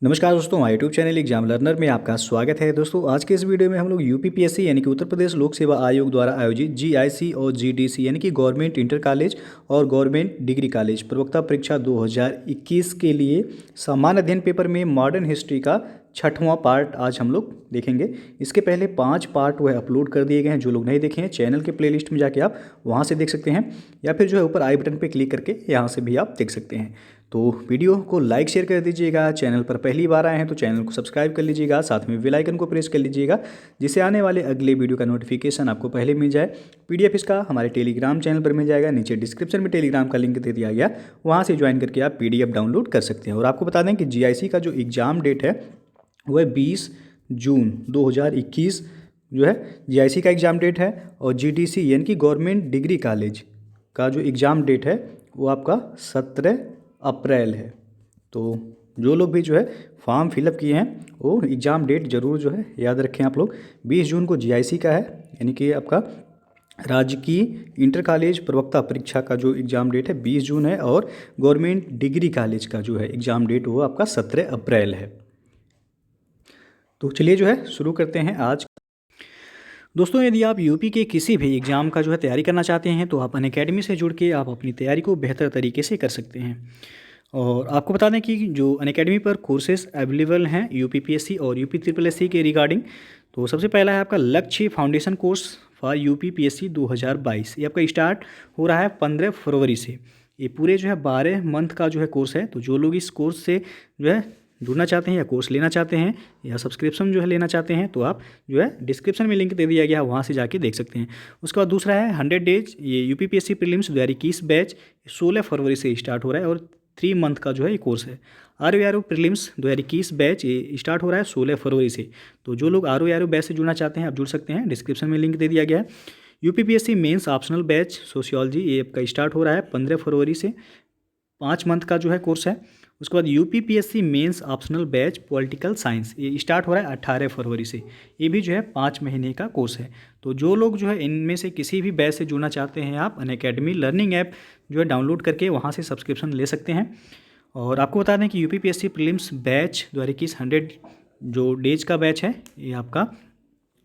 नमस्कार दोस्तों, हमारे यूट्यूब चैनल एग्जाम लर्नर में आपका स्वागत है। दोस्तों, आज के इस वीडियो में हम लोग यूपीपीएससी यानी कि उत्तर प्रदेश लोक सेवा आयोग द्वारा आयोजित जीआईसी और जीडीसी यानी कि गवर्नमेंट इंटर कॉलेज और गवर्नमेंट डिग्री कॉलेज प्रवक्ता परीक्षा 2021 के लिए सामान्य अध्ययन पेपर में मॉडर्न हिस्ट्री का 6वां पार्ट आज हम लोग देखेंगे। इसके पहले 5 पार्ट वह अपलोड कर दिए गए हैं। जो लोग नहीं देखे हैं, चैनल के प्लेलिस्ट में जाके आप वहाँ से देख सकते हैं, या फिर जो है ऊपर आई बटन पर क्लिक करके यहाँ से भी आप देख सकते हैं। तो वीडियो को लाइक शेयर कर दीजिएगा। चैनल पर पहली बार आए हैं तो चैनल को सब्सक्राइब कर लीजिएगा, साथ में बेल आइकन को प्रेस कर लीजिएगा, जिससे आने वाले अगले वीडियो का नोटिफिकेशन आपको पहले मिल जाए। पीडीएफ इसका हमारे टेलीग्राम चैनल पर मिल जाएगा। नीचे डिस्क्रिप्शन में टेलीग्राम का लिंक दे दिया गया, वहाँ से ज्वाइन करके आप पीडीएफ डाउनलोड कर सकते हैं। और आपको बता दें कि जीआईसी का जो एग्ज़ाम डेट है वह 20 जून 2021 जो है जीआईसी का एग्ज़ाम डेट है। और जीडीसी यानी कि गवर्नमेंट डिग्री कॉलेज का जो एग्ज़ाम डेट है वो आपका 17 अप्रैल है। तो जो लोग भी जो है फॉर्म फिलअप किए हैं वो एग्ज़ाम डेट ज़रूर जो है याद रखें आप लोग। 20 जून को जीआईसी का है, यानी कि आपका राजकीय इंटर कॉलेज प्रवक्ता परीक्षा का जो एग्ज़ाम डेट है 20 जून है, और गवर्नमेंट डिग्री कॉलेज का जो है एग्ज़ाम डेट वो आपका 17 अप्रैल है। तो चलिए जो है शुरू करते हैं आज। दोस्तों, यदि आप यूपी के किसी भी एग्ज़ाम का जो है तैयारी करना चाहते हैं तो आप अनअकैडमी से जुड़ के आप अपनी तैयारी को बेहतर तरीके से कर सकते हैं। और आपको बता दें कि जो अनअकैडमी पर कोर्सेज अवेलेबल हैं यूपीपीएससी और यूपी ट्रिपल एससी के रिगार्डिंग, तो सबसे पहला है आपका लक्ष्य फाउंडेशन कोर्स फॉर यूपीपीएससी 2022। ये आपका स्टार्ट हो रहा है 15 फरवरी से। ये पूरे जो है 12 मंथ का जो है कोर्स है। तो जो लोग इस कोर्स से जो है जुड़ना चाहते हैं या कोर्स लेना चाहते हैं या सब्सक्रिप्शन जो है लेना चाहते हैं, तो आप जो है डिस्क्रिप्शन में लिंक दे दिया गया है, वहाँ से जाके देख सकते हैं। उसके बाद दूसरा है 100 डेज, ये यूपीपीएससी प्रीलिम्स 2021 बैच 16 फरवरी से स्टार्ट हो रहा है और 3 मंथ का जो है ये कोर्स है। आर प्रीलिम्स 2021 बैच ये स्टार्ट हो रहा है 16 फरवरी से। तो जो लोग आर बैच से जुड़ना चाहते हैं आप जुड़ सकते हैं, डिस्क्रिप्शन में लिंक दे दिया गया है। UPPSC mains optional batch sociology ये आपका स्टार्ट हो रहा है 15 फरवरी से, 5 मंथ का जो है कोर्स है। उसके बाद UPPSC mains optional batch political science ये स्टार्ट हो रहा है 18 फरवरी से। ये भी जो है 5 महीने का कोर्स है। तो जो लोग जो है इनमें से किसी भी बैच से जुड़ना चाहते हैं, आप अनअकैडमी लर्निंग ऐप जो है डाउनलोड करके वहाँ से सब्सक्रिप्शन ले सकते हैं। और आपको बता दें कि यूपीपीएससी प्रीलिम्स बैच 2021 100 जो डेज का बैच है ये आपका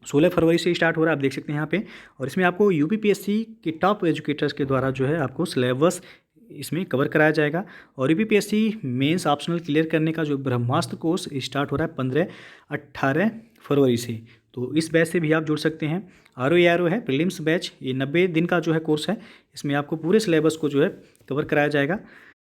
16 फरवरी से स्टार्ट हो रहा है, आप देख सकते हैं यहाँ पे। और इसमें आपको यूपीपीएससी के टॉप एजुकेटर्स के द्वारा जो है आपको सिलेबस इसमें कवर कराया जाएगा। और यूपीपीएससी मेंस ऑप्शनल क्लियर करने का जो ब्रह्मास्त्र कोर्स स्टार्ट हो रहा है 15-18 फरवरी से। तो इस बैच से भी आप जुड़ सकते हैं। आर है प्रीलिम्स बैच, ये 90 दिन का जो है कोर्स है। इसमें आपको पूरे सिलेबस को जो है कवर कराया जाएगा।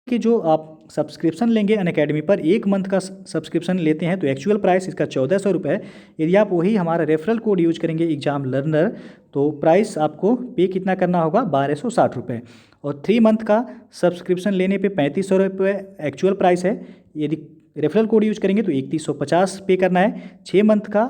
कि जो आप सब्सक्रिप्शन लेंगे अनअकैडमी पर, 1 मंथ का सब्सक्रिप्शन लेते हैं तो एक्चुअल प्राइस इसका 1400 रुपये है। यदि आप वही हमारा रेफरल कोड यूज करेंगे एग्जाम लर्नर, तो प्राइस आपको पे कितना करना होगा 1260 रुपये। और 3 मंथ का सब्सक्रिप्शन लेने पे 3500 रुपये एक्चुअल प्राइस है। यदि रेफरल कोड यूज करेंगे तो 3150 पे करना है। 6 मंथ का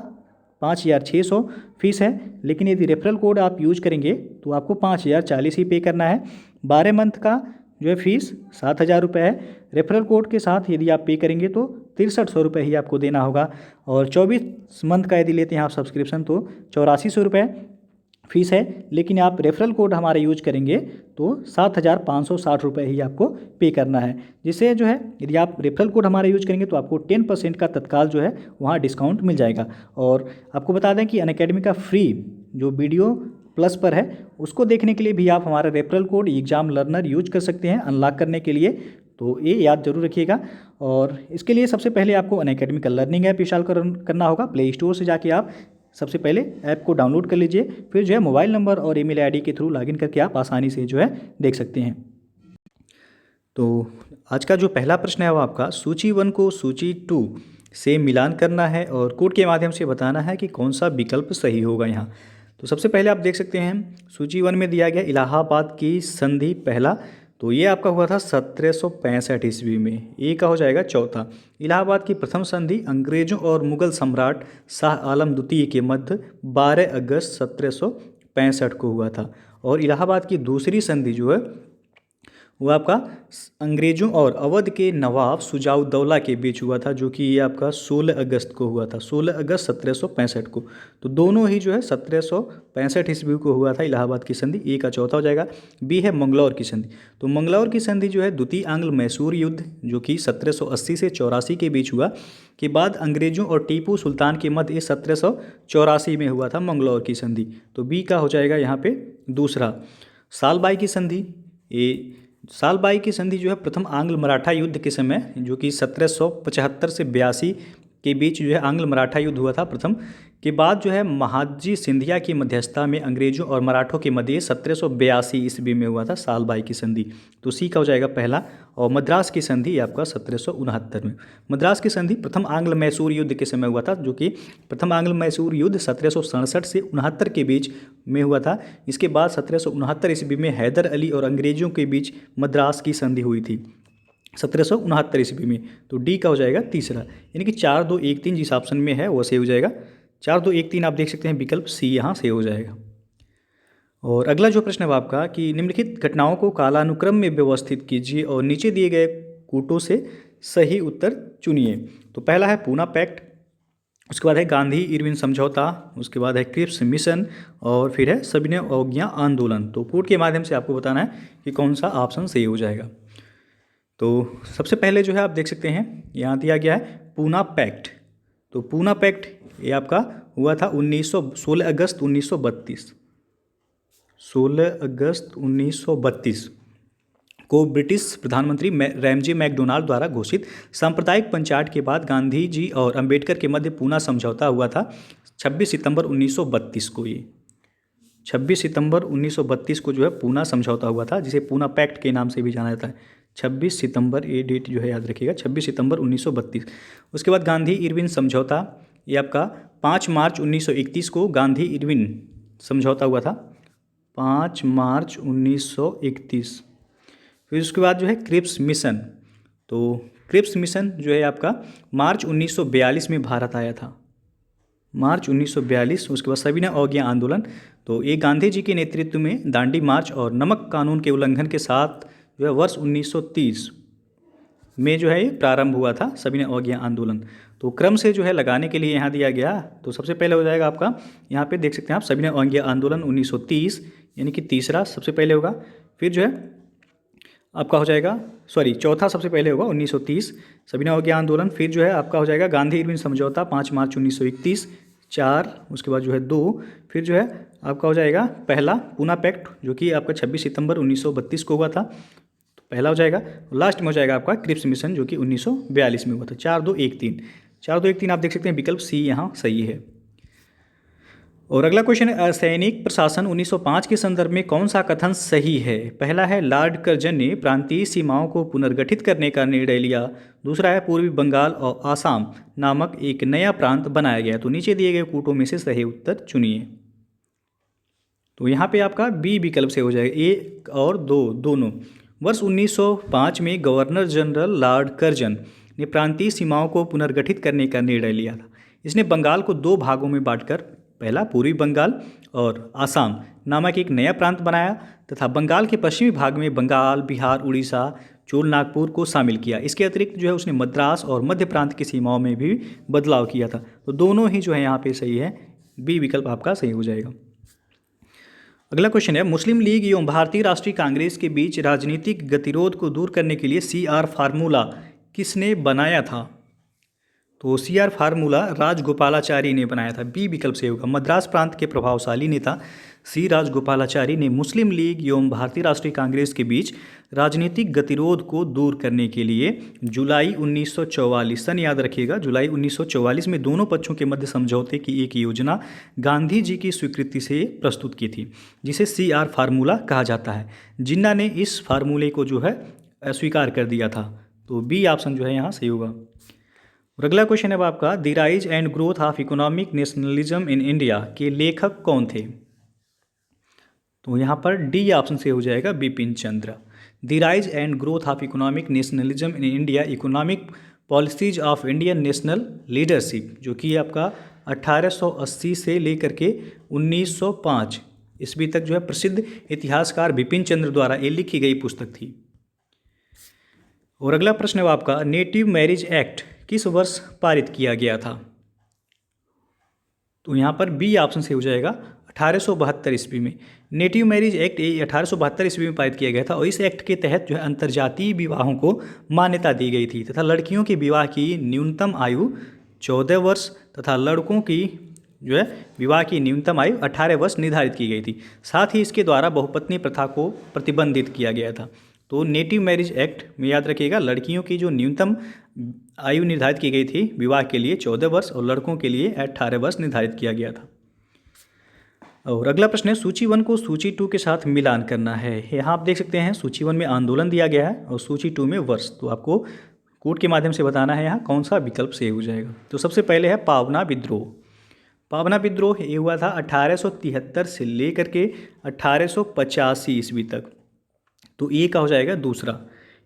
5600 फीस है, लेकिन यदि रेफरल कोड आप यूज करेंगे तो आपको 5040 ही पे करना है। 12 मंथ का जो है फीस 7000 रुपये है। रेफरल कोड के साथ यदि आप पे करेंगे तो 6300 रुपये ही आपको देना होगा। और 24 मंथ का यदि लेते हैं आप सब्सक्रिप्शन तो 8400 रुपये फीस है, लेकिन आप रेफरल कोड हमारा यूज करेंगे तो 7560 रुपये ही आपको पे करना है। जिससे जो है यदि आप रेफरल कोड हमारा यूज करेंगे तो आपको 10% का तत्काल जो है वहाँ डिस्काउंट मिल जाएगा। और आपको बता दें कि अनअकैडमी का फ्री जो वीडियो प्लस पर है उसको देखने के लिए भी आप हमारा referral code exam learner use कर सकते हैं अनलॉक करने के लिए। तो ये याद जरूर रखिएगा। और इसके लिए सबसे पहले आपको अनअकैडमी का लर्निंग ऐप इंस्टॉल करना होगा। प्ले स्टोर से जाके आप सबसे पहले ऐप को डाउनलोड कर लीजिए, फिर जो है मोबाइल नंबर और ईमेल आईडी के थ्रू लॉगिन करके आप आसानी से जो है देख सकते हैं। तो आज का जो पहला प्रश्न है वो आपका सूची 1 को सूची 2 से मिलान करना है और कोड के माध्यम से बताना है कि कौन सा विकल्प सही होगा यहाँ। तो सबसे पहले आप देख सकते हैं सूची 1 में दिया गया इलाहाबाद की संधि पहला, तो ये आपका हुआ था 1765 ईस्वी में। ए का हो जाएगा चौथा। इलाहाबाद की प्रथम संधि अंग्रेजों और मुगल सम्राट शाह आलम द्वितीय के मध्य 12 अगस्त 1765 को हुआ था। और इलाहाबाद की दूसरी संधि जो है वो आपका अंग्रेज़ों और अवध के नवाब शुजाउद्दौला के बीच हुआ था, जो कि ये आपका 16 अगस्त को हुआ था, 16 अगस्त 1765 को। तो दोनों ही जो है 1765 ईस्वी को हुआ था इलाहाबाद की संधि। ए का चौथा हो जाएगा। बी है मंगलौर की संधि। तो मंगलौर की संधि जो है द्वितीय आंग्ल मैसूर युद्ध, जो कि 1780 से 84 के बीच हुआ, के बाद अंग्रेजों और टीपू सुल्तान के मध्य 1784 में हुआ था मंगलौर की संधि। तो बी का हो जाएगा यहाँ पे दूसरा। सालबाई की संधि, ए सालबाई की संधि जो है प्रथम आंग्ल मराठा युद्ध के समय, जो कि 1775 से 82 के बीच जो है आंग्ल मराठा युद्ध हुआ था प्रथम, के बाद जो है महादजी सिंधिया की मध्यस्थता में अंग्रेजों और मराठों के मध्य 1782 ईस्वी में हुआ था सालबाई की संधि। तो सी का हो जाएगा पहला। और मद्रास की संधि आपका 1769 में। मद्रास की संधि प्रथम आंग्ल मैसूर युद्ध के समय हुआ था, जो कि प्रथम आंग्ल मैसूर युद्ध 1767 से 69 के बीच में हुआ था। इसके बाद 1769 ईस्वी में हैदर अली और अंग्रेजों के बीच मद्रास की संधि हुई थी 1769 ईस्वी में। तो डी का हो जाएगा तीसरा, यानी कि 4 2 1 3 जिस ऑप्शन में है वो सही हो जाएगा। 4 2 1 3 आप देख सकते हैं, विकल्प सी यहाँ सही हो जाएगा। और अगला जो प्रश्न है वो आपका कि निम्नलिखित घटनाओं को कालानुक्रम में व्यवस्थित कीजिए और नीचे दिए गए कूटों से सही उत्तर चुनिए। तो पहला है पूना पैक्ट, उसके बाद है गांधी इरविन समझौता, उसके बाद है क्रिप्स मिशन, और फिर है सविनय अवज्ञा आंदोलन। तो कूट के माध्यम से आपको बताना है कि कौन सा ऑप्शन सही हो जाएगा। तो सबसे पहले जो है आप देख सकते हैं यहाँ दिया गया है पूना पैक्ट। तो पूना पैक्ट ये आपका हुआ था 16 अगस्त 1932। 16 अगस्त 1932 को ब्रिटिश प्रधानमंत्री रैमजे मैकडोनाल्ड द्वारा घोषित सांप्रदायिक पंचायत के बाद गांधी जी और अंबेडकर के मध्य पूना समझौता हुआ था 26 सितंबर 1932 को। ये 26 सितंबर 1932 को जो है पूना समझौता हुआ था, जिसे पूना पैक्ट के नाम से भी जाना जाता है। 26 सितंबर, ये डेट जो है याद रखिएगा, 26 सितंबर 1932। उसके बाद गांधी इरविन समझौता, ये आपका 5 मार्च 1931 को गांधी इरविन समझौता हुआ था, 5 मार्च 1931। फिर उसके बाद जो है क्रिप्स मिशन। तो क्रिप्स मिशन जो है आपका मार्च 1942 में भारत आया था, मार्च 1942। उसके बाद सविनय अवज्ञा आंदोलन, तो ये गांधी जी के नेतृत्व में दांडी मार्च और नमक कानून के उल्लंघन के साथ जो है वर्ष 1930 में जो है ये प्रारंभ हुआ था सविनय अवज्ञा आंदोलन। तो क्रम से जो है लगाने के लिए यहाँ दिया गया, तो सबसे पहले हो जाएगा आपका यहाँ पे देख सकते हैं आप सविनय अवज्ञा आंदोलन 1930, यानी कि तीसरा सबसे पहले होगा। फिर जो है आपका हो जाएगा, सॉरी चौथा सबसे पहले होगा 1930 सविनय अवज्ञा आंदोलन। फिर जो है आपका हो जाएगा गांधी इरविन समझौता 5 मार्च 1931, 4। उसके बाद जो है 2। फिर जो है आपका हो जाएगा पहला पूना पैक्ट, जो कि आपका 26 सितंबर 1932 को हुआ था, तो पहला हो जाएगा। लास्ट में हो जाएगा आपका क्रिप्स मिशन, जो कि 1942 में हुआ था। 4 2 1 3, 4 2 1 3 आप देख सकते हैं, विकल्प सी यहाँ सही है। और अगला क्वेश्चन है असैनिक प्रशासन 1905 के संदर्भ में कौन सा कथन सही है। पहला है लॉर्ड कर्जन ने प्रांतीय सीमाओं को पुनर्गठित करने का निर्णय लिया। दूसरा है पूर्वी बंगाल और आसाम नामक एक नया प्रांत बनाया गया। तो नीचे दिए गए कूटों में से सही उत्तर चुनिए। तो यहाँ पे आपका बी विकल्प से हो जाएगा, 1 और 2 दोनों। वर्ष 1905 में गवर्नर जनरल लॉर्ड कर्जन ने प्रांतीय सीमाओं को पुनर्गठित करने का निर्णय लिया था। इसने बंगाल को 2 भागों में बांटकर पहला पूर्वी बंगाल और आसाम नामक एक नया प्रांत बनाया तथा बंगाल के पश्चिमी भाग में बंगाल, बिहार, उड़ीसा, चोल नागपुर को शामिल किया। इसके अतिरिक्त जो है उसने मद्रास और मध्य प्रांत की सीमाओं में भी बदलाव किया था। तो दोनों ही जो है यहाँ पे सही है, बी विकल्प आपका सही हो जाएगा। अगला क्वेश्चन है मुस्लिम लीग एवं भारतीय राष्ट्रीय कांग्रेस के बीच राजनीतिक गतिरोध को दूर करने के लिए CR फार्मूला किसने बनाया था। तो CR फार्मूला राजगोपालाचारी ने बनाया था, बी विकल्प से होगा। मद्रास प्रांत के प्रभावशाली नेता C राजगोपालाचारी ने मुस्लिम लीग एवं भारतीय राष्ट्रीय कांग्रेस के बीच राजनीतिक गतिरोध को दूर करने के लिए जुलाई 1944, सन याद रखिएगा, जुलाई 1944 में दोनों पक्षों के मध्य समझौते की एक योजना गांधी जी की स्वीकृति से प्रस्तुत की थी, जिसे CR फार्मूला कहा जाता है। जिन्ना ने इस फार्मूले को जो है अस्वीकार कर दिया था। तो बी ऑप्शन जो है यहाँ सही होगा। और अगला क्वेश्चन है आपका the rise and growth of economic nationalism in India के लेखक कौन थे। तो यहाँ पर डी ऑप्शन से हो जाएगा Bipin Chandra. The rise and growth of economic nationalism in India, economic policies of Indian national leadership, जो कि आपका 1880 से लेकर के 1905 ईस्वी तक जो है प्रसिद्ध इतिहासकार बिपिन चंद्र द्वारा ये लिखी गई पुस्तक थी। और अगला प्रश्न है आपका, नेटिव मैरिज एक्ट किस वर्ष पारित किया गया था? तो यहाँ पर बी ऑप्शन से हो जाएगा 1872 ईस्वी में। नेटिव मैरिज एक्ट 1872 ईस्वी में पारित किया गया था और इस एक्ट के तहत जो है अंतर्जातीय विवाहों को मान्यता दी गई थी तथा लड़कियों के विवाह की न्यूनतम आयु 14 वर्ष तथा लड़कों की जो है विवाह की न्यूनतम आयु 18 वर्ष निर्धारित की गई थी। साथ ही इसके द्वारा बहुपत्नी प्रथा को प्रतिबंधित किया गया था। तो नेटिव मैरिज एक्ट में याद रखिएगा, लड़कियों की जो न्यूनतम आयु निर्धारित की गई थी विवाह के लिए 14 वर्ष और लड़कों के लिए 18 वर्ष निर्धारित किया गया था। और अगला प्रश्न है, सूची 1 को सूची 2 के साथ मिलान करना है। यहाँ आप देख सकते हैं सूची 1 में आंदोलन दिया गया है और सूची 2 में वर्ष। तो आपको कोड के माध्यम से बताना है यहाँ कौन सा विकल्प सही हो जाएगा। तो सबसे पहले है पावना विद्रोह। पावना विद्रोह ये हुआ था 1873 से लेकर के 1885 ईस्वी तक। तो ए का हो जाएगा दूसरा।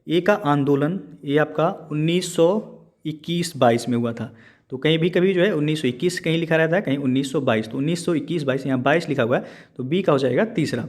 ए का आंदोलन ये आपका 1921-22 में हुआ था। तो कहीं भी कभी जो है 1921 कहीं लिखा रहता है, कहीं 1922। तो 1921-22 यहाँ 22 लिखा हुआ है, तो बी का हो जाएगा तीसरा।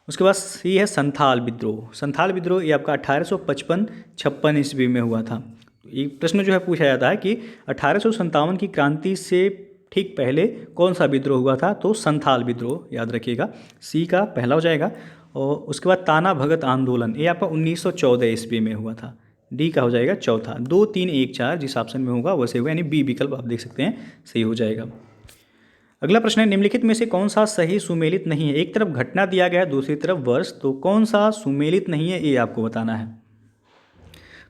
उसके बाद सी है संथाल विद्रोह। संथाल विद्रोह ये आपका 1855-56 ईस्वी में हुआ था। एक प्रश्न जो है पूछा जाता है कि 1857 की क्रांति से ठीक पहले कौन सा विद्रोह हुआ था? तो संथाल विद्रोह याद रखिएगा, सी का पहला हो जाएगा। और उसके बाद ताना भगत आंदोलन ये आपका 1914 ईस्वी में हुआ था, डी का हो जाएगा चौथा। 2, 3, 1, 4 जिस ऑप्शन में होगा वैसे होगा, यानी बी विकल्प आप देख सकते हैं सही हो जाएगा। अगला प्रश्न है, निम्नलिखित में से कौन सा सही सुमेलित नहीं है? एक तरफ घटना दिया गया है, दूसरी तरफ वर्ष, तो कौन सा सुमेलित नहीं है ये आपको बताना है।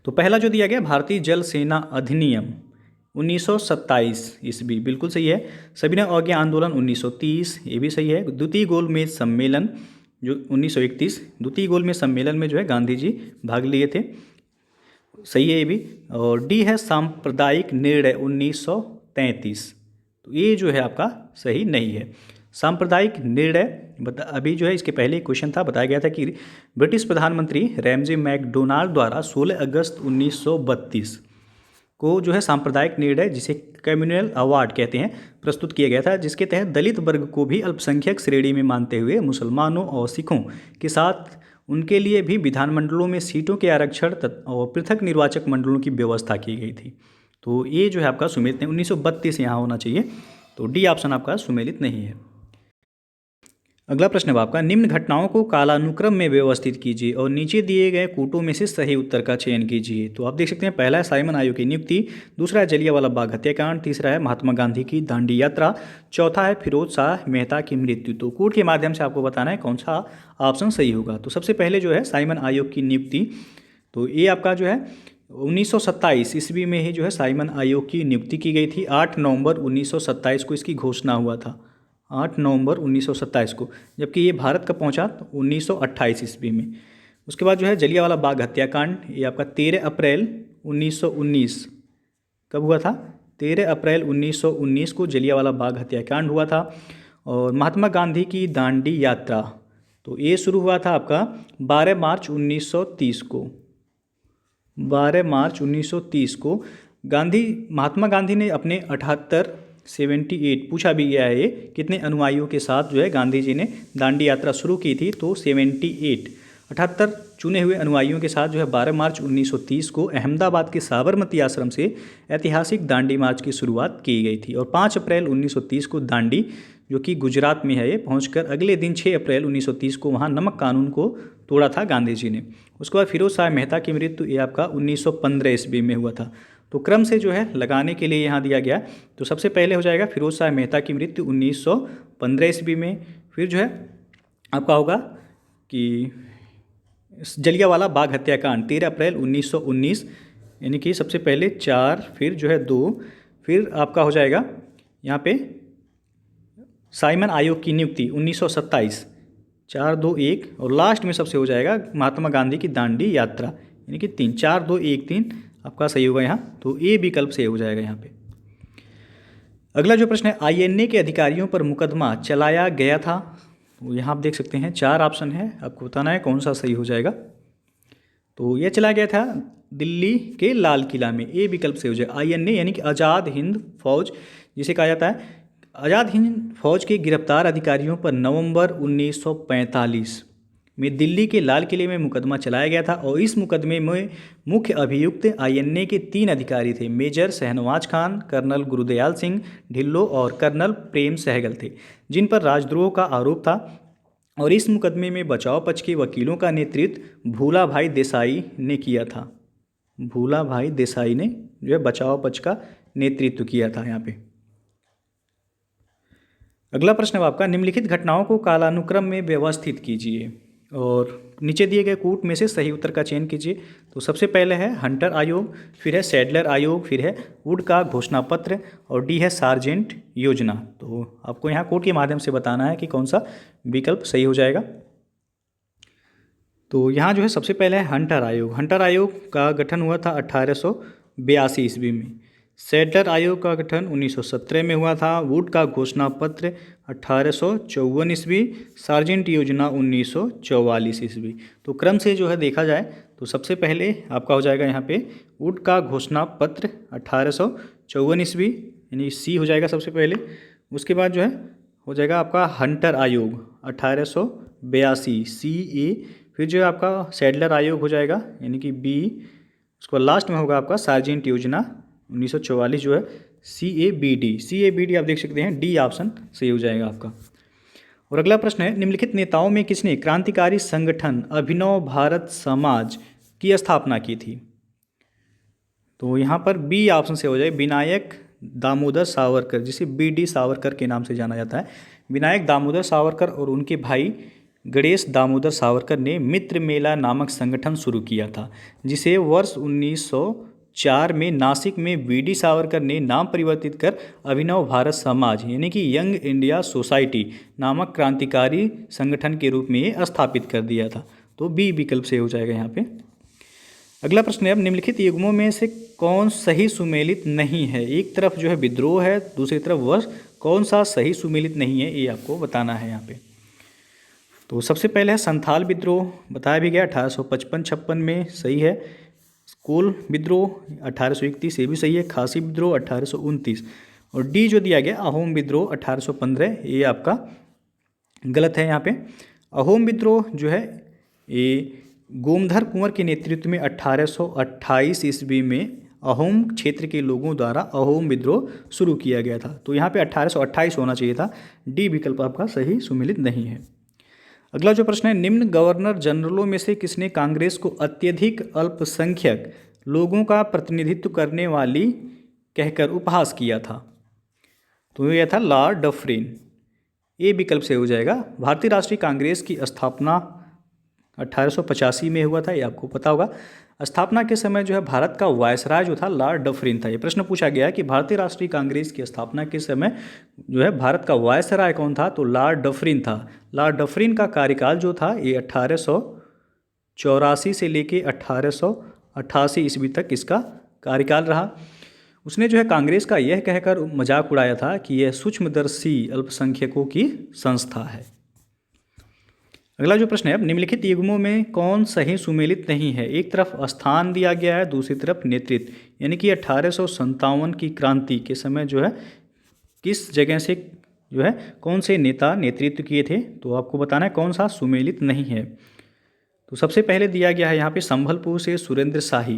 तो पहला जो दिया गया भारतीय जल सेना अधिनियम 1927 ईस्वी, बिल्कुल सही है। सविनय अवज्ञा आंदोलन 1930, ये भी सही है। द्वितीय गोलमेज सम्मेलन जो 1931, द्वितीय गोलमेज सम्मेलन में जो है गांधी जी भाग लिए थे, सही है ये भी। और डी है सांप्रदायिक निर्णय 1933, तो ये जो है आपका सही नहीं है। सांप्रदायिक निर्णय अभी जो है इसके पहले क्वेश्चन था, बताया गया था कि ब्रिटिश प्रधानमंत्री रैमजे मैकडोनाल्ड द्वारा 16 अगस्त 1932 को जो है सांप्रदायिक निर्णय, जिसे कम्युनल अवार्ड कहते हैं, प्रस्तुत किया गया था, जिसके तहत दलित वर्ग को भी अल्पसंख्यक श्रेणी में मानते हुए मुसलमानों और सिखों के साथ उनके लिए भी विधानमंडलों में सीटों के आरक्षण और पृथक निर्वाचक मंडलों की व्यवस्था की गई थी। तो ये जो है आपका सुमेलित नहीं, 1932 यहाँ होना चाहिए, तो डी ऑप्शन आपका सुमेलित नहीं है। अगला प्रश्न है आपका, निम्न घटनाओं को कालानुक्रम में व्यवस्थित कीजिए और नीचे दिए गए कूटों में से सही उत्तर का चयन कीजिए। तो आप देख सकते हैं, पहला है साइमन आयोग की नियुक्ति, दूसरा है जलियांवाला बाग हत्याकांड, तीसरा है महात्मा गांधी की दांडी यात्रा, चौथा है फिरोज शाह मेहता की मृत्यु। तो कूट के माध्यम से आपको बताना है कौन सा ऑप्शन सही होगा। तो सबसे पहले जो है साइमन आयोग की नियुक्ति, तो ये आपका जो है 1927 ईस्वी में ही जो है साइमन आयोग की नियुक्ति की गई थी। 8 नवंबर 1927 को इसकी घोषणा हुआ था, 8 नवंबर 1927 को, जबकि ये भारत कब पहुंचा? 1928 ईस्वी में। उसके बाद जो है जलियांवाला बाग हत्याकांड, ये आपका 13 अप्रैल 1919 कब हुआ था? 13 अप्रैल 1919 को जलियांवाला बाग हत्याकांड हुआ था। और महात्मा गांधी की दांडी यात्रा, तो ये शुरू हुआ था आपका 12 मार्च 1930 को, 12 मार्च 1930 को महात्मा गांधी ने अपने 78 पूछा भी गया है, कितने अनुयायियों के साथ जो है गांधी जी ने दांडी यात्रा शुरू की थी? तो 78 चुने हुए अनुयायियों के साथ जो है 12 मार्च 1930 को अहमदाबाद के साबरमती आश्रम से ऐतिहासिक दांडी मार्च की शुरुआत की गई थी। और 5 अप्रैल 1930 को दांडी, जो कि गुजरात में है, ये पहुंचकर अगले दिन 6 अप्रैल 1930 को वहाँ नमक कानून को तोड़ा था गांधी जी ने। उसके बाद फिरोज शाह मेहता की मृत्यु, ये आपका 1915 ईस्वी में हुआ था। तो क्रम से जो है लगाने के लिए यहाँ दिया गया, तो सबसे पहले हो जाएगा फिरोज शाह मेहता की मृत्यु 1915 ईस्वी में। फिर जो है आपका होगा कि जलियांवाला बाग हत्याकांड 13 अप्रैल 1919, यानी कि सबसे पहले 4, फिर जो है 2, फिर आपका हो जाएगा यहाँ पे साइमन आयोग की नियुक्ति 1927, 4, 2, 1, और लास्ट में सबसे हो जाएगा महात्मा गांधी की दांडी यात्रा, यानी कि 3, 4, 2, 1, 3 आपका सही होगा यहाँ। तो ए विकल्प सही हो जाएगा यहाँ पे। अगला जो प्रश्न है, आईएनए के अधिकारियों पर मुकदमा चलाया गया था, तो यहाँ आप देख सकते हैं 4 ऑप्शन है, आपको बताना है कौन सा सही हो जाएगा। तो यह चलाया गया था दिल्ली के लाल किला में, ए विकल्प सही हो जाएगा। आईएनए यानी कि आज़ाद हिंद फौज जिसे कहा जाता है, आज़ाद हिंद फौज के गिरफ्तार अधिकारियों पर नवंबर 1945 में दिल्ली के लाल किले में मुकदमा चलाया गया था और इस मुकदमे में मुख्य अभियुक्त आईएनए के 3 अधिकारी थे। मेजर शहनवाज खान, कर्नल गुरुदयाल सिंह ढिल्लो और कर्नल प्रेम सहगल थे, जिन पर राजद्रोह का आरोप था। और इस मुकदमे में बचाव पक्ष के वकीलों का नेतृत्व भूलाभाई देसाई ने किया था। भूलाभाई देसाई ने जो है बचाव पक्ष का नेतृत्व किया था यहाँ पे। अगला प्रश्न है आपका, निम्नलिखित घटनाओं को कालानुक्रम में व्यवस्थित कीजिए और नीचे दिए गए कूट में से सही उत्तर का चयन कीजिए। तो सबसे पहले है हंटर आयोग, फिर है सैडलर आयोग, फिर है वुड का घोषणा पत्र और डी है सार्जेंट योजना। तो आपको यहाँ कूट के माध्यम से बताना है कि कौन सा विकल्प सही हो जाएगा। तो यहाँ जो है सबसे पहले है हंटर आयोग। हंटर आयोग का गठन हुआ था 1882 ईस्वी में। सैडलर आयोग का गठन 1917 में हुआ था। वुड का घोषणा पत्र 1854 ईस्वी। सार्जेंट योजना 1944 ईस्वी। तो क्रम से जो है देखा जाए तो सबसे पहले आपका हो जाएगा यहाँ पे वुड का घोषणा पत्र 1854 ईस्वी, यानी सी हो जाएगा सबसे पहले। उसके बाद जो है हो जाएगा आपका हंटर आयोग 1882 CA। फिर जो है आपका सैडलर आयोग हो जाएगा यानी कि बी। उसके बाद लास्ट में होगा आपका सार्जेंट योजना 1944 जो है CABD। आप देख सकते हैं डी ऑप्शन सही हो जाएगा आपका। और अगला प्रश्न है, निम्नलिखित नेताओं में किसने क्रांतिकारी संगठन अभिनव भारत समाज की स्थापना की थी? तो यहाँ पर बी ऑप्शन से हो जाए विनायक दामोदर सावरकर, जिसे BD सावरकर के नाम से जाना जाता है। विनायक दामोदर सावरकर और उनके भाई गणेश दामोदर सावरकर ने मित्र मेला नामक संगठन शुरू किया था, जिसे वर्ष 1904 में नासिक में BD सावरकर ने नाम परिवर्तित कर अभिनव भारत समाज यानी कि यंग इंडिया सोसाइटी नामक क्रांतिकारी संगठन के रूप में स्थापित कर दिया था। तो बी विकल्प से हो जाएगा यहाँ पे। अगला प्रश्न है, अब निम्नलिखित युग्मों में से कौन सही सुमेलित नहीं है? एक तरफ जो है विद्रोह है, दूसरी तरफ वर्ष, कौन सा सही सुमेलित नहीं है ये आपको बताना है यहाँ पे। तो सबसे पहले है संथाल विद्रोह, बताया भी गया 1855-56 में सही है। कोल विद्रोह 1831 ये भी सही है। खासी विद्रोह 1829 और डी जो दिया गया अहोम विद्रोह 1815 ये आपका गलत है यहाँ पे। अहोम विद्रोह जो है ये गोमधर कुंवर के नेतृत्व में 1828 ईस्वी में अहोम क्षेत्र के लोगों द्वारा अहोम विद्रोह शुरू किया गया था। तो यहाँ पे 1828 होना चाहिए था। डी विकल्प आपका सही सुमेलित नहीं है। अगला जो प्रश्न है, निम्न गवर्नर जनरलों में से किसने कांग्रेस को अत्यधिक अल्पसंख्यक लोगों का प्रतिनिधित्व करने वाली कहकर उपहास किया था? तो यह था लॉर्ड डफरिन। ये विकल्प से हो जाएगा। भारतीय राष्ट्रीय कांग्रेस की स्थापना 1885 में हुआ था, ये आपको पता होगा। स्थापना के समय जो है भारत का वायसराय जो था लॉर्ड डफरिन था। ये प्रश्न पूछा गया कि भारतीय राष्ट्रीय कांग्रेस की स्थापना के समय जो है भारत का वायसराय कौन था? तो लॉर्ड डफरिन था। लॉर्ड डफरिन का कार्यकाल जो था ये 1884 से लेके 1888 ईस्वी तक इसका कार्यकाल रहा। उसने जो है कांग्रेस का यह कहकर मजाक उड़ाया था कि यह सूक्ष्मदर्शी अल्पसंख्यकों की संस्था है। अगला जो प्रश्न है, अब निम्नलिखित युग्मों में कौन सही सुमेलित नहीं है? एक तरफ स्थान दिया गया है, दूसरी तरफ नेतृत्व, यानी कि 1857 की क्रांति के समय जो है किस जगह से जो है कौन से नेता नेतृत्व किए थे? तो आपको बताना है कौन सा सुमेलित नहीं है। तो सबसे पहले दिया गया है यहाँ पे संभलपुर से सुरेंद्र शाही,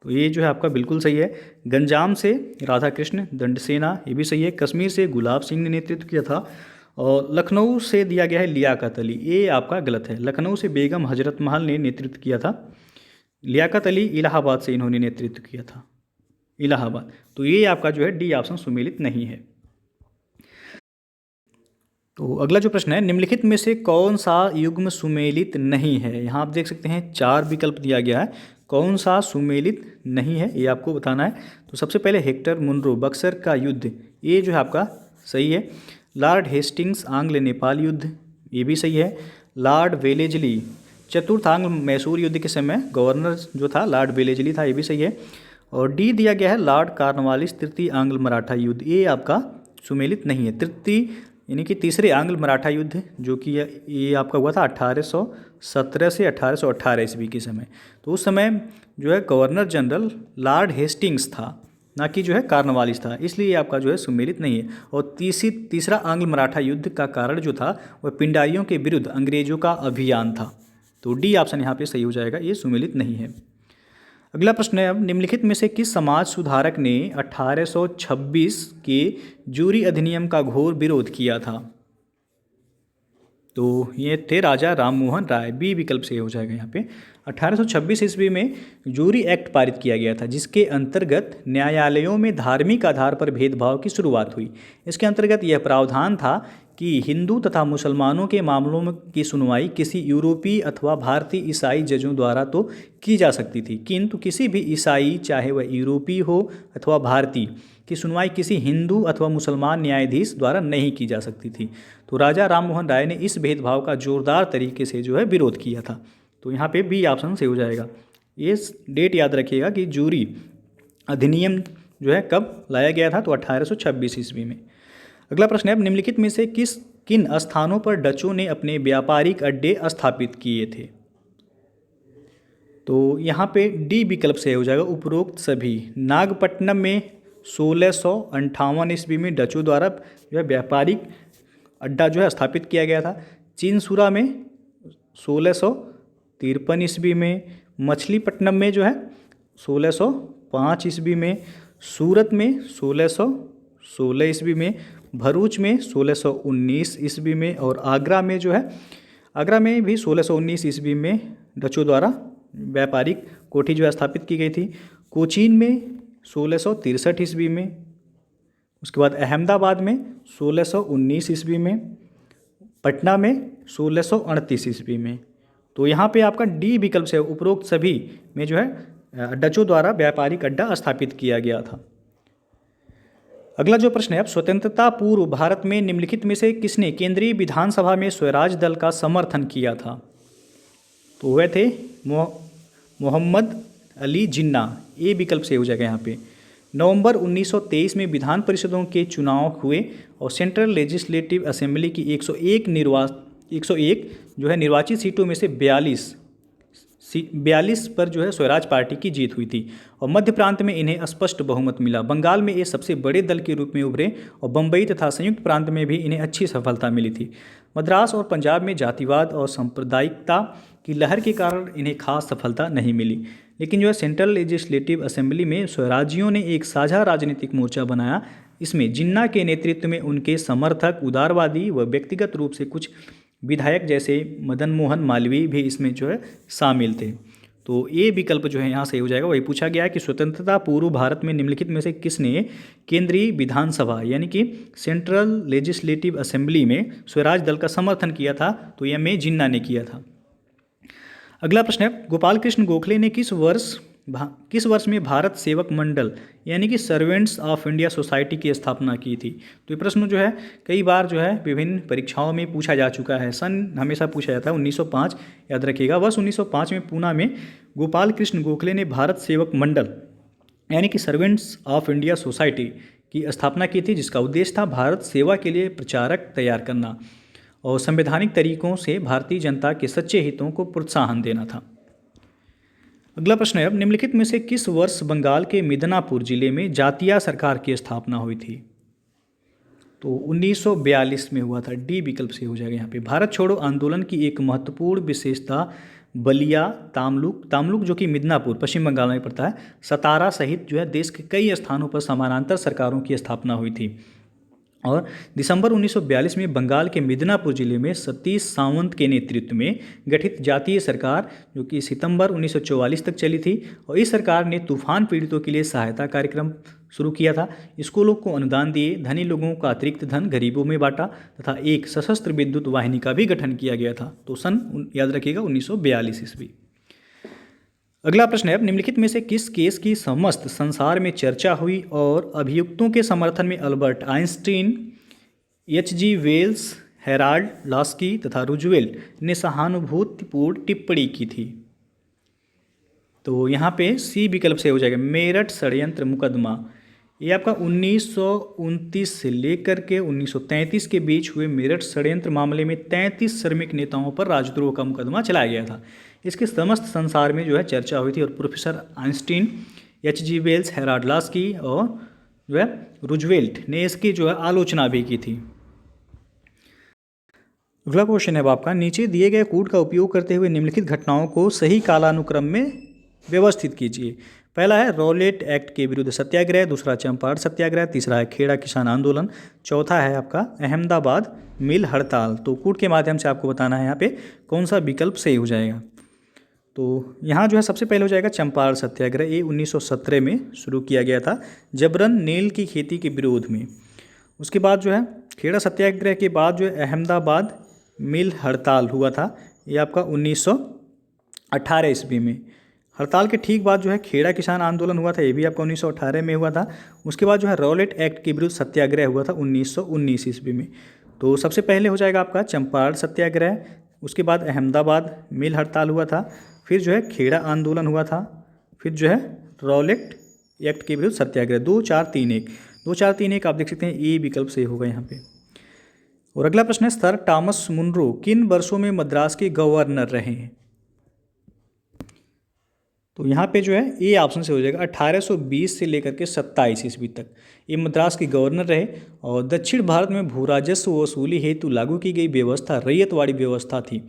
तो ये जो है आपका बिल्कुल सही है। गंजाम से राधा कृष्ण दंडसेना, ये भी सही है। कश्मीर से गुलाब सिंह ने नेतृत्व किया था। और लखनऊ से दिया गया है लियाकत अली, ये आपका गलत है। लखनऊ से बेगम हजरत महल ने नेतृत्व किया था। लियाकत अली इलाहाबाद से इन्होंने नेतृत्व किया था, इलाहाबाद। तो ये आपका जो है डी ऑप्शन सुमेलित नहीं है। तो अगला जो प्रश्न है, निम्नलिखित में से कौन सा युग्म सुमेलित नहीं है? यहाँ आप देख सकते हैं 4 विकल्प दिया गया है, कौन सा सुमेलित नहीं है ये आपको बताना है। तो सबसे पहले हेक्टर मुनरो बक्सर का युद्ध, ये जो है आपका सही है। लॉर्ड हेस्टिंग्स आंग्ल नेपाल युद्ध, ये भी सही है। लॉर्ड वेलेजली चतुर्थ आंग्ल मैसूर युद्ध के समय गवर्नर जो था लॉर्ड वेलेजली था, ये भी सही है। और डी दिया गया है लॉर्ड कॉर्नवालिस तृतीय आंग्ल मराठा युद्ध, ये आपका सुमेलित नहीं है। तृतीय यानी कि तीसरे आंग्ल मराठा युद्ध जो कि ये आपका हुआ था 1817 से 1818 ईस्वी के समय। तो उस समय जो है गवर्नर जनरल लॉर्ड हेस्टिंग्स था, ना कि जो है कार्नवालिस था, इसलिए आपका जो है सुमेलित नहीं है। और तीसरा आंग्ल मराठा युद्ध का कारण जो था वह पिंडारियों के विरुद्ध अंग्रेजों का अभियान था। तो डी ऑप्शन यहाँ पे सही हो जाएगा, ये सुमेलित नहीं है। अगला प्रश्न है, अब निम्नलिखित में से किस समाज सुधारक ने 1826 के जूरी अधिनियम का घोर विरोध किया था? तो ये थे राजा राममोहन राय, बी विकल्प से हो जाएगा यहाँ पे। 1826 ईस्वी में जूरी एक्ट पारित किया गया था, जिसके अंतर्गत न्यायालयों में धार्मिक आधार पर भेदभाव की शुरुआत हुई। इसके अंतर्गत यह प्रावधान था कि हिंदू तथा मुसलमानों के मामलों में की सुनवाई किसी यूरोपीय अथवा भारतीय ईसाई जजों द्वारा तो की जा सकती थी, किंतु किसी भी ईसाई, चाहे वह यूरोपीय हो अथवा भारतीय, की सुनवाई किसी हिंदू अथवा मुसलमान न्यायाधीश द्वारा नहीं की जा सकती थी। तो राजा राममोहन राय ने इस भेदभाव का जोरदार तरीके से जो है विरोध किया था। तो यहाँ पे बी ऑप्शन से हो जाएगा। ये डेट याद रखिएगा कि जूरी अधिनियम जो है कब लाया गया था, तो 1826 ईस्वी में। अगला प्रश्न है, निम्नलिखित में से किन स्थानों पर डचों ने अपने व्यापारिक अड्डे स्थापित किए थे? तो यहाँ पे डी विकल्प से हो जाएगा, उपरोक्त सभी। नागपट्टनम में 1658 ईस्वी में डचों द्वारा जो है व्यापारिक अड्डा जो है स्थापित किया गया था। चिनसुरा में 1653 ईस्वी में, मछलीपट्टनम में जो है 1605 ईस्वी में, सूरत में 1616 ईस्वी में, भरूच में 1619 ईस्वी में, और आगरा में जो है, आगरा में भी 1619 ईस्वी में डचों द्वारा व्यापारिक कोठी जो है स्थापित की गई थी। कोचीन में 1663 ईस्वी में, उसके बाद अहमदाबाद में 1619 ईस्वी में, पटना में 1638 ईस्वी में। तो यहाँ पे आपका डी विकल्प से उपरोक्त सभी में जो है डचों द्वारा व्यापारिक अड्डा स्थापित किया गया था। अगला जो प्रश्न है, अब स्वतंत्रता पूर्व भारत में निम्नलिखित में से किसने केंद्रीय विधानसभा में स्वराज दल का समर्थन किया था? तो वह थे मोहम्मद अली जिन्ना, ए विकल्प से हो जाएगा यहाँ पे। नवंबर 1923 में विधान परिषदों के चुनाव हुए और सेंट्रल लेजिस्लेटिव असेंबली की 101 जो है निर्वाचित सीटों में से 42 पर जो है स्वराज पार्टी की जीत हुई थी, और मध्य प्रांत में इन्हें स्पष्ट बहुमत मिला। बंगाल में ये सबसे बड़े दल के रूप में उभरे, और बम्बई तथा संयुक्त प्रांत में भी इन्हें अच्छी सफलता मिली थी। मद्रास और पंजाब में जातिवाद और सांप्रदायिकता की लहर के कारण इन्हें खास सफलता नहीं मिली, लेकिन जो है सेंट्रल लेजिस्लेटिव असेंबली में स्वराजियों ने एक साझा राजनीतिक मोर्चा बनाया। इसमें जिन्ना के नेतृत्व में उनके समर्थक, उदारवादी व व्यक्तिगत रूप से कुछ विधायक जैसे मदन मोहन मालवीय भी इसमें जो है शामिल थे। तो ये विकल्प जो है यहाँ सही हो जाएगा। वही पूछा गया है कि स्वतंत्रता पूर्व भारत में निम्नलिखित में से किसने केंद्रीय विधानसभा यानी कि सेंट्रल लेजिस्लेटिव असेंबली में स्वराज दल का समर्थन किया था? तो यह में जिन्ना ने किया था। अगला प्रश्न है, गोपाल कृष्ण गोखले ने किस वर्ष में भारत सेवक मंडल यानी कि सर्वेंट्स ऑफ इंडिया सोसाइटी की स्थापना की थी? तो ये प्रश्न जो है कई बार जो है विभिन्न परीक्षाओं में पूछा जा चुका है। सन हमेशा पूछा जाता है 1905, याद रखिएगा। वर्ष 1905 में पूना में गोपाल कृष्ण गोखले ने भारत सेवक मंडल यानी कि सर्वेंट्स ऑफ इंडिया सोसाइटी की स्थापना की थी, जिसका उद्देश्य था भारत सेवा के लिए प्रचारक तैयार करना और संवैधानिक तरीकों से भारतीय जनता के सच्चे हितों को प्रोत्साहन देना था। अगला प्रश्न है, अब निम्नलिखित में से किस वर्ष बंगाल के मिदनापुर जिले में जातीय सरकार की स्थापना हुई थी? तो 1942 में हुआ था। डी विकल्प से हो जाएगा यहाँ पे। भारत छोड़ो आंदोलन की एक महत्वपूर्ण विशेषता बलिया, तामलुक जो कि मिदनापुर पश्चिम बंगाल में पड़ता है, सतारा सहित जो है देश के कई स्थानों पर समानांतर सरकारों की स्थापना हुई थी। और दिसंबर 1942 में बंगाल के मिदनापुर जिले में सतीश सावंत के नेतृत्व में गठित जातीय सरकार जो कि सितंबर 1944 तक चली थी, और इस सरकार ने तूफान पीड़ितों के लिए सहायता कार्यक्रम शुरू किया था। स्कूलों को अनुदान दिए, धनी लोगों का अतिरिक्त धन गरीबों में बांटा तथा एक सशस्त्र विद्युत वाहिनी का भी गठन किया गया था। तो सन याद रखिएगा 1942 ईस्वी। अगला प्रश्न है, अब निम्नलिखित में से किस केस की समस्त संसार में चर्चा हुई और अभियुक्तों के समर्थन में Albert Einstein, H G. Wells, Harold Laski तथा रूजवेल्ट ने सहानुभूतिपूर्ण टिप्पणी की थी? तो यहाँ पे सी विकल्प से हो जाएगा, मेरठ षड्यंत्र मुकदमा। ये आपका 1929 से लेकर के 1933 के बीच हुए मेरठ षड्यंत्र मामले में 33 श्रमिक नेताओं पर राजद्रोह का मुकदमा चलाया गया था। इसके समस्त संसार में जो है चर्चा हुई थी, और professor Einstein, H.G. Wells, Harold Laski और जो है रूजवेल्ट ने इसकी जो है आलोचना भी की थी। अगला क्वेश्चन है आपका, नीचे दिए गए कोड का उपयोग करते हुए निम्नलिखित घटनाओं को सही कालानुक्रम में व्यवस्थित कीजिए। पहला है रॉलेट एक्ट के विरुद्ध सत्याग्रह, दूसरा चंपारण सत्याग्रह, तीसरा है खेड़ा किसान आंदोलन, चौथा है आपका अहमदाबाद मिल हड़ताल। तो कोड के माध्यम से आपको बताना है यहाँ पे कौन सा विकल्प सही हो जाएगा। तो यहाँ जो है सबसे पहले हो जाएगा चंपारण सत्याग्रह। ये 1917 में शुरू किया गया था जबरन नील की खेती के विरोध में। उसके बाद जो है खेड़ा सत्याग्रह के बाद जो है अहमदाबाद मिल हड़ताल हुआ था, ये आपका 1918 ईस्वी में। हड़ताल के ठीक बाद जो है खेड़ा किसान आंदोलन हुआ था, ये भी आपका 1918 में हुआ था। उसके बाद जो है रॉलेट एक्ट के विरुद्ध सत्याग्रह हुआ था 1919 ईस्वी में। तो सबसे पहले हो जाएगा आपका चंपारण सत्याग्रह, उसके बाद अहमदाबाद मिल हड़ताल हुआ था, फिर जो है खेड़ा आंदोलन हुआ था, फिर जो है रॉलेट एक्ट के विरुद्ध सत्याग्रह। 2 4 3 1 2 4 3 1 आप देख सकते हैं, ए विकल्प सही होगा यहाँ पे। और अगला प्रश्न है, सर टॉमस मुनरो किन वर्षों में मद्रास के गवर्नर रहे हैं। तो यहाँ पे जो है ए ऑप्शन से हो जाएगा 1820 से लेकर के 27 ईस्वी तक ये मद्रास के गवर्नर रहे। और दक्षिण भारत में भू राजस्व वसूली हेतु लागू की गई व्यवस्था रैयतवाड़ी व्यवस्था थी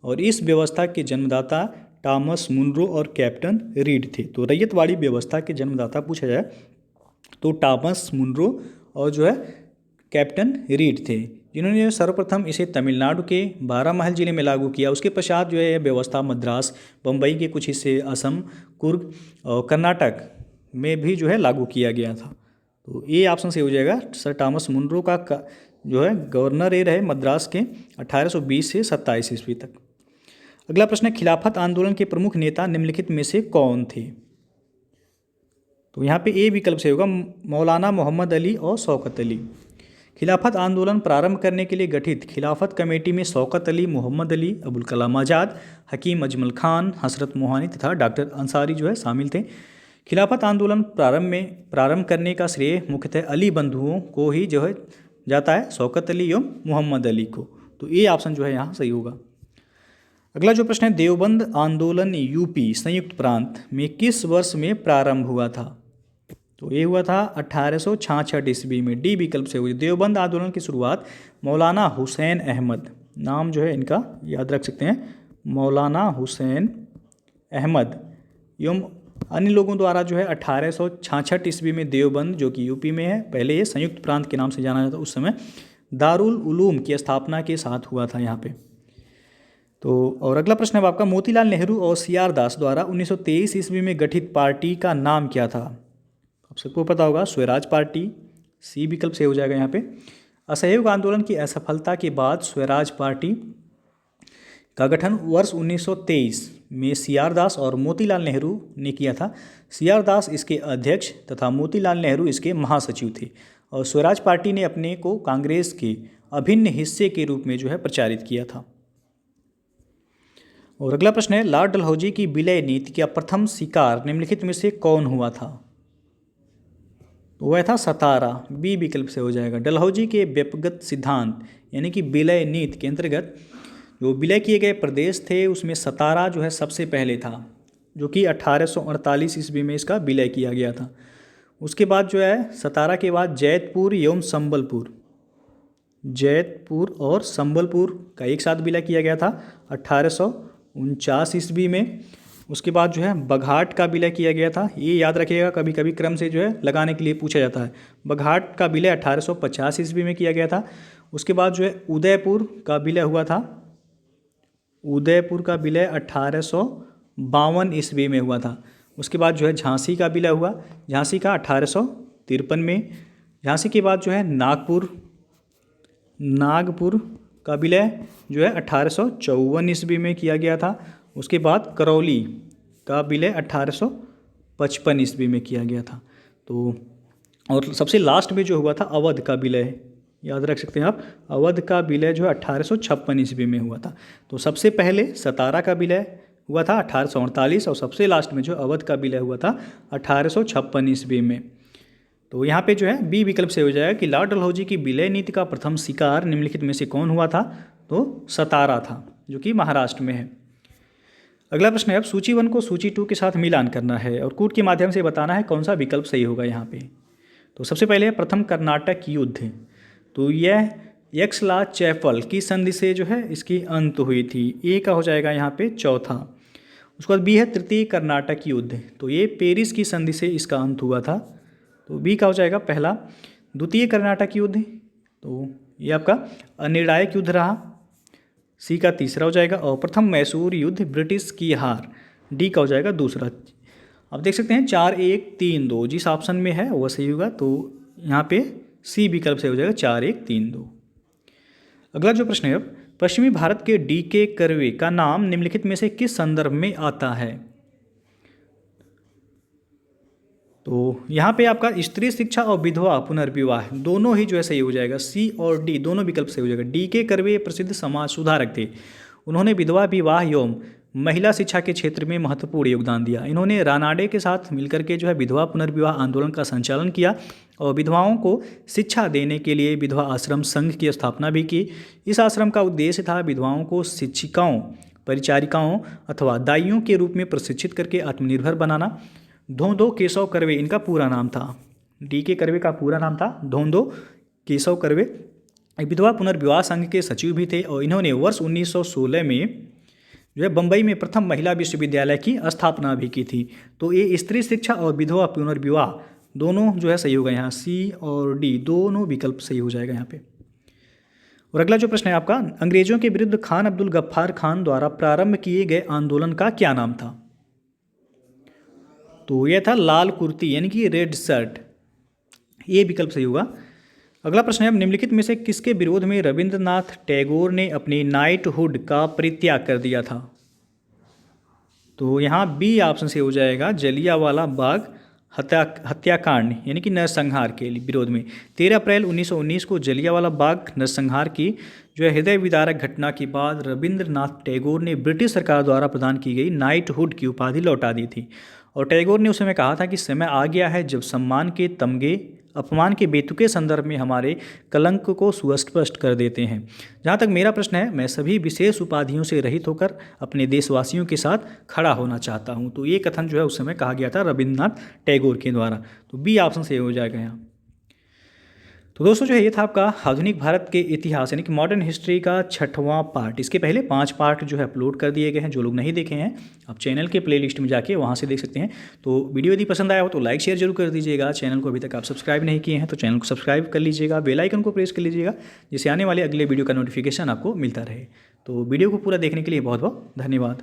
और इस व्यवस्था के जन्मदाता टॉमस मुनरो और कैप्टन रीड थे। तो रैयतवाड़ी व्यवस्था के जन्मदाता पूछा जाए तो टॉमस मुनरो और जो है कैप्टन रीड थे, जिन्होंने सर्वप्रथम इसे तमिलनाडु के बारामहल जिले में लागू किया। उसके पश्चात जो है यह व्यवस्था मद्रास, बम्बई के कुछ हिस्से, असम, कुर्ग और कर्नाटक में भी जो है लागू किया गया था। तो ये ऑप्शन से हो जाएगा। सर टॉमस मुनरो का जो है गवर्नर ये रहे मद्रास के 1820 से 27 ईस्वी तक। अगला प्रश्न है, खिलाफत आंदोलन के प्रमुख नेता निम्नलिखित में से कौन थे। तो यहाँ पे ए विकल्प से होगा मौलाना मोहम्मद अली और शौकत अली। खिलाफत आंदोलन प्रारंभ करने के लिए गठित खिलाफत कमेटी में शौकत अली, मोहम्मद अली, अबुल कलाम आज़ाद, हकीम अजमल खान, हसरत मोहानी तथा डॉक्टर अंसारी जो है शामिल थे। खिलाफत आंदोलन प्रारंभ करने का श्रेय मुख्यतः अली बंधुओं को ही जो है जाता है, शौकत अली एवं मोहम्मद अली को। तो ये ऑप्शन जो है यहाँ सही होगा। अगला जो प्रश्न है, देवबंद आंदोलन यूपी संयुक्त प्रांत में किस वर्ष में प्रारंभ हुआ था। तो ये हुआ था 1866 ईस्वी में। डी विकल्प से हुई। देवबंद आंदोलन की शुरुआत मौलाना हुसैन अहमद, नाम जो है इनका याद रख सकते हैं, मौलाना हुसैन अहमद एवं अन्य लोगों द्वारा जो है 1866 ईस्वी में देवबंद जो कि यूपी में है, पहले ये संयुक्त प्रांत के नाम से जाना जाता, उस समय दारुल उलूम की स्थापना के साथ हुआ था यहाँ पे। तो और अगला प्रश्न है आपका, मोतीलाल नेहरू और सी.आर. दास द्वारा 1923 ईस्वी में गठित पार्टी का नाम क्या था। आप सबको पता होगा स्वराज पार्टी, सी विकल्प से हो जाएगा यहाँ पे। असहयोग आंदोलन की असफलता के बाद स्वराज पार्टी का गठन वर्ष 1923 में सी.आर. दास और मोतीलाल नेहरू ने किया था। सी.आर. दास इसके अध्यक्ष तथा मोतीलाल नेहरू इसके महासचिव थे और स्वराज पार्टी ने अपने को कांग्रेस के अभिन्न हिस्से के रूप में जो है प्रचारित किया था। और अगला प्रश्न है, लॉर्ड डलहौजी की विलय नीति का प्रथम शिकार निम्नलिखित में से कौन हुआ था। तो वह था सतारा, बी विकल्प से हो जाएगा। डलहौजी के व्यक्तिगत सिद्धांत यानी कि विलय नीति के अंतर्गत जो विलय किए गए प्रदेश थे उसमें सतारा जो है सबसे पहले था, जो कि 1848 ईस्वी में इसका विलय किया गया था। उसके बाद जो है सतारा के बाद जैतपुर एवं संबलपुर, जैतपुर और संबलपुर का एक साथ विलय किया गया था 1849 ईस्वी में। उसके बाद जो है बघाट का विलय किया गया था। ये याद रखिएगा, कभी कभी क्रम से जो है लगाने के लिए पूछा जाता है। बघाट का विलय 1850 ईस्वी में किया गया था। उसके बाद जो है उदयपुर का विलय हुआ था। उदयपुर का विलय 1852 ईस्वी में हुआ था। उसके बाद जो है झांसी का विलय हुआ, झांसी का 1853 में। झांसी के बाद जो है नागपुर का विलय जो है 1854 ईस्वी में किया गया था। उसके बाद करौली का विलय 1855 ईस्वी में किया गया था। तो और सबसे लास्ट में जो हुआ था अवध का विलय, याद रख सकते हैं आप, अवध का विलय जो है 1856 ईस्वी में हुआ था। तो सबसे पहले सतारा का विलय हुआ था 1848 और सबसे लास्ट में जो अवध का विलय हुआ था 1856 ईस्वी में। तो यहाँ पे जो है बी विकल्प से हो जाएगा कि लॉर्ड डलहौजी की विलय नीति का प्रथम शिकार निम्नलिखित में से कौन हुआ था। तो सतारा था, जो कि महाराष्ट्र में है। अगला प्रश्न है, अब सूची 1 को सूची 2 के साथ मिलान करना है और कूट के माध्यम से बताना है कौन सा विकल्प सही होगा यहाँ पे। तो सबसे पहले प्रथम कर्नाटक युद्ध, तो यह यक्षला चैफल की संधि से जो है इसकी अंत हुई थी, ए का हो जाएगा यहाँ पे चौथा। उसके बाद बी है तृतीय कर्नाटक युद्ध, तो ये पेरिस की संधि से इसका अंत हुआ था, तो बी का हो जाएगा पहला। द्वितीय कर्नाटक युद्ध, तो ये आपका अनिर्णायक युद्ध रहा, सी का तीसरा हो जाएगा। और प्रथम मैसूर युद्ध, ब्रिटिश की हार, डी का हो जाएगा दूसरा। आप देख सकते हैं 4-1-3-2 जिस ऑप्शन में है वह सही होगा, तो यहाँ पे सी विकल्प सही हो जाएगा 4-1-3-2। अगला जो प्रश्न है, पश्चिमी भारत के डी.के. कर्वे का नाम निम्नलिखित में से किस संदर्भ में आता है। तो यहाँ पे आपका स्त्री शिक्षा और विधवा पुनर्विवाह दोनों ही जो है सही हो जाएगा, सी और डी दोनों विकल्प सही हो जाएगा। डी.के. कर्वे प्रसिद्ध समाज सुधारक थे, उन्होंने विधवा विवाह एवं महिला शिक्षा के क्षेत्र में महत्वपूर्ण योगदान दिया। इन्होंने रानाडे के साथ मिलकर के जो है विधवा पुनर्विवाह आंदोलन का संचालन किया और विधवाओं को शिक्षा देने के लिए विधवा आश्रम संघ की स्थापना भी की। इस आश्रम का उद्देश्य था विधवाओं को शिक्षिकाओं, परिचारिकाओं अथवा दाइयों के रूप में प्रशिक्षित करके आत्मनिर्भर बनाना। धोंदो केशव कर्वे इनका पूरा नाम था, डी.के. कर्वे का पूरा नाम था धोंदो केशव कर्वे। विधवा पुनर्विवाह संघ के सचिव भी थे और इन्होंने वर्ष 1916 में जो है बम्बई में प्रथम महिला विश्वविद्यालय की स्थापना भी की थी। तो ये स्त्री शिक्षा और विधवा पुनर्विवाह दोनों जो है सही होगा, यहाँ सी और डी दोनों विकल्प सही हो जाएगा यहाँ पे। और अगला जो प्रश्न है आपका, अंग्रेजों के विरुद्ध खान अब्दुल गफ्फार खान द्वारा प्रारंभ किए गए आंदोलन का क्या नाम था। तो यह था लाल कुर्ती यानी कि रेड शर्ट, ये विकल्प सही होगा। अगला प्रश्न है, निम्नलिखित में से किसके विरोध में रविंद्रनाथ टैगोर ने अपनी नाइटहुड का परित्याग कर दिया था। तो यहाँ बी ऑप्शन से हो जाएगा, जलियांवाला बाग हत्याकांड यानी कि नरसंहार के विरोध में। 13 अप्रैल 1919 को जलियांवाला बाग नरसंहार की जो है हृदय विदारक घटना के बाद रविंद्रनाथ टैगोर ने ब्रिटिश सरकार द्वारा प्रदान की गई नाइटहुड की उपाधि लौटा दी थी। और टैगोर ने उस समय कहा था कि समय आ गया है जब सम्मान के तमगे अपमान के बेतुके संदर्भ में हमारे कलंक को सुस्पष्ट कर देते हैं। जहाँ तक मेरा प्रश्न है, मैं सभी विशेष उपाधियों से रहित होकर अपने देशवासियों के साथ खड़ा होना चाहता हूँ। तो ये कथन जो है उस समय कहा गया था रविंद्रनाथ टैगोर के द्वारा, तो बी ऑप्शन सही हो जाएगा यहाँ। तो दोस्तों जो है ये था आपका आधुनिक भारत के इतिहास यानी कि मॉडर्न हिस्ट्री का 6वां पार्ट। इसके पहले 5 पार्ट जो है अपलोड कर दिए गए हैं, जो लोग नहीं देखे हैं आप चैनल के प्लेलिस्ट में जाके वहाँ से देख सकते हैं। तो वीडियो यदि पसंद आया हो तो लाइक शेयर जरूर कर दीजिएगा। चैनल को अभी तक आप सब्सक्राइब नहीं किए हैं तो चैनल को सब्सक्राइब कर लीजिएगा, बेल आइकन को प्रेस कर लीजिएगा जिससे आने वाले अगले वीडियो का नोटिफिकेशन आपको मिलता रहे। तो वीडियो को पूरा देखने के लिए बहुत बहुत धन्यवाद।